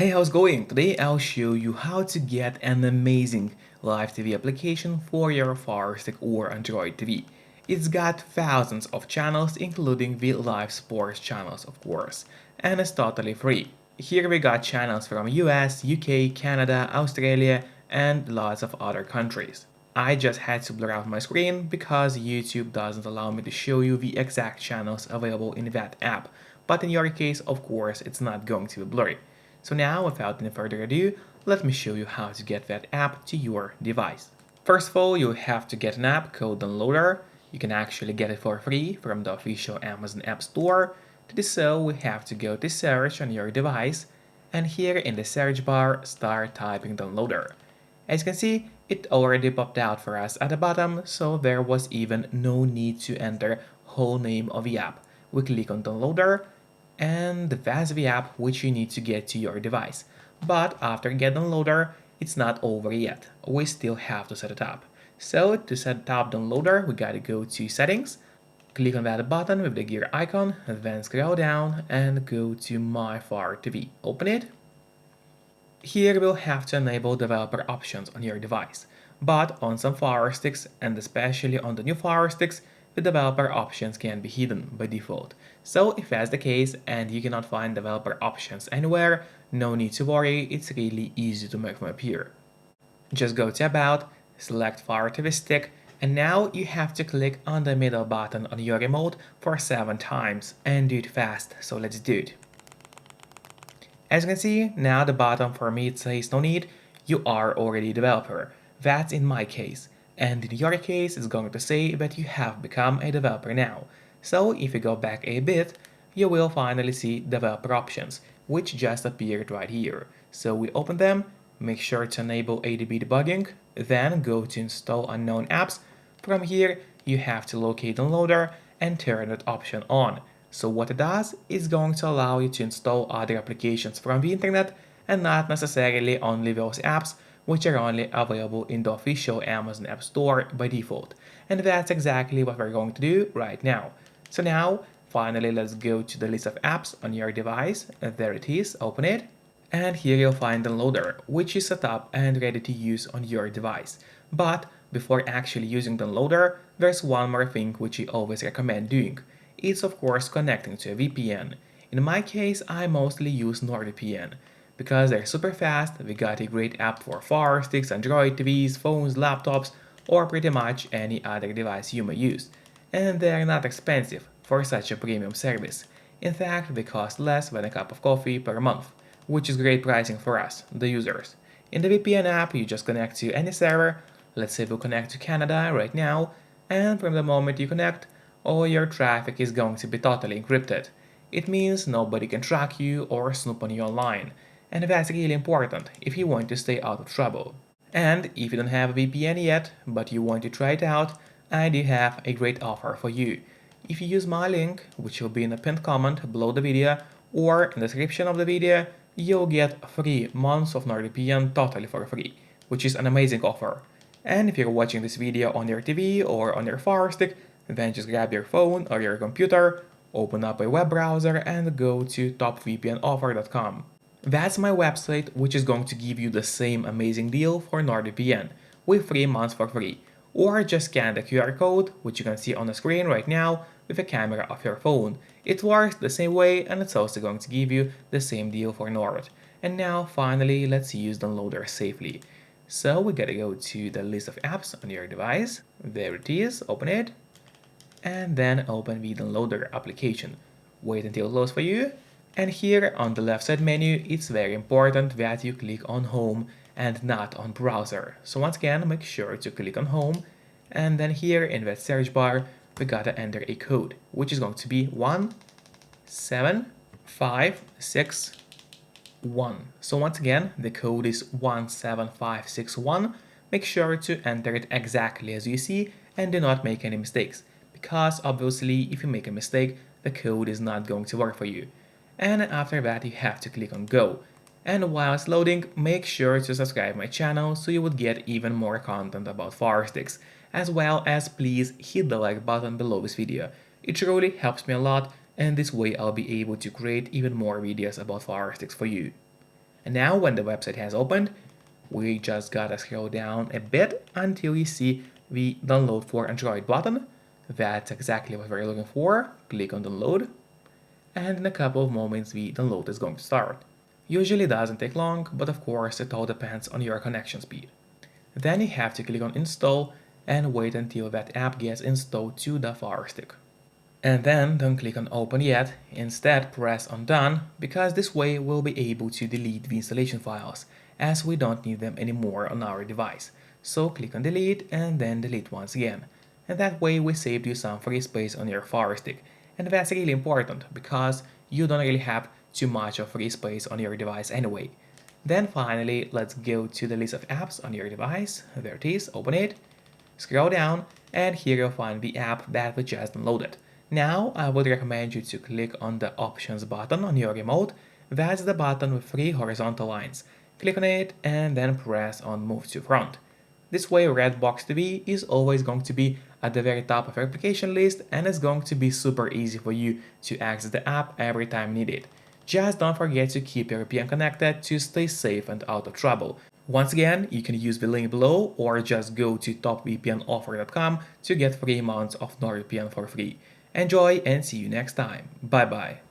Hey, how's it going? Today I'll show you how to get an amazing live TV application for your Firestick or Android TV. It's got thousands of channels including the live sports channels of course, and it's totally free. Here we got channels from US, UK, Canada, Australia, and lots of other countries. I just had to blur out my screen because YouTube doesn't allow me to show you the exact channels available in that app, but in your case of course it's not going to be blurry. So now, without any further ado, let me show you how to get that app to your device. First of all, you have to get an app called Downloader. You can actually get it for free from the official Amazon App Store. To do so, we have to go to search on your device, and here in the search bar, start typing Downloader. As you can see, it already popped out for us at the bottom, so there was even no need to enter whole name of the app. We click on Downloader, and that's the app which you need to get to your device. But after get downloader, it's not over yet. We still have to set it up. So to set up downloader, we gotta go to settings, click on that button with the gear icon, then scroll down and go to My Fire TV. Open it. Here we'll have to enable developer options on your device, but on some Fire Sticks and especially on the new Fire Sticks, the developer options can be hidden by default. So if that's the case and you cannot find developer options anywhere, no need to worry, it's really easy to make them appear. Just go to About, select Fire TV Stick, and now you have to click on the middle button on your remote for 7 times and do it fast, so let's do it. As you can see, now the bottom for me it says no need, you are already a developer. That's in my case. And in your case, it's going to say that you have become a developer now. So if you go back a bit, you will finally see developer options, which just appeared right here. So we open them, make sure to enable ADB debugging, then go to install unknown apps. From here, you have to locate downloader and turn that option on. So what it does is going to allow you to install other applications from the internet and not necessarily only those apps which are only available in the official Amazon App Store by default. And that's exactly what we're going to do right now. So now, finally, let's go to the list of apps on your device. There it is, open it. And here you'll find Downloader, which is set up and ready to use on your device. But before actually using Downloader, there's one more thing which I always recommend doing. It's of course connecting to a VPN. In my case, I mostly use NordVPN. Because they're super fast, we got a great app for Fire Sticks, Android TVs, phones, laptops, or pretty much any other device you may use. And they're not expensive for such a premium service. In fact, they cost less than a cup of coffee per month, which is great pricing for us, the users. In the VPN app, you just connect to any server. Let's say we'll connect to Canada right now, and from the moment you connect, all your traffic is going to be totally encrypted. It means nobody can track you or snoop on you online, and that's really important if you want to stay out of trouble. And if you don't have a VPN yet, but you want to try it out, I do have a great offer for you. If you use my link, which will be in the pinned comment below the video or in the description of the video, you'll get 3 months of NordVPN totally for free, which is an amazing offer. And if you're watching this video on your TV or on your Fire Stick, then just grab your phone or your computer, open up a web browser and go to topvpnoffer.com. That's my website, which is going to give you the same amazing deal for NordVPN with 3 months for free. Or just scan the QR code, which you can see on the screen right now with the camera of your phone. It works the same way and it's also going to give you the same deal for Nord. And now finally, let's use Downloader safely. So we gotta go to the list of apps on your device. There it is, open it. And then open the Downloader application. Wait until it loads for you. And here on the left side menu, it's very important that you click on Home and not on Browser. So once again, make sure to click on Home. And then here in that search bar, we gotta enter a code, which is going to be 17561. So once again, the code is 17561. Make sure to enter it exactly as you see and do not make any mistakes, because obviously if you make a mistake, the code is not going to work for you. And after that, you have to click on Go. And while it's loading, make sure to subscribe my channel so you would get even more content about Fire Sticks, as well as please hit the like button below this video. It truly helps me a lot, and this way I'll be able to create even more videos about Fire Sticks for you. And now when the website has opened, we just gotta scroll down a bit until we see the download for Android button. That's exactly what we're looking for. Click on download, and in a couple of moments the download is going to start. Usually doesn't take long, but of course it all depends on your connection speed. Then you have to click on install and wait until that app gets installed to the Firestick. And then don't click on open yet, instead press on done, because this way we'll be able to delete the installation files, as we don't need them anymore on our device. So click on delete and then delete once again. And that way we saved you some free space on your Firestick. And that's really important, because you don't really have too much of free space on your device anyway. Then finally, let's go to the list of apps on your device. There it is, open it. Scroll down, and here you'll find the app that we just downloaded. Now, I would recommend you to click on the Options button on your remote. That's the button with 3 horizontal lines. Click on it and then press on Move to Front. This way, Redbox TV is always going to be at the very top of your application list, and it's going to be super easy for you to access the app every time needed. Just don't forget to keep your VPN connected to stay safe and out of trouble. Once again, you can use the link below or just go to topvpnoffer.com to get 3 months of NordVPN for free. Enjoy and see you next time. Bye bye.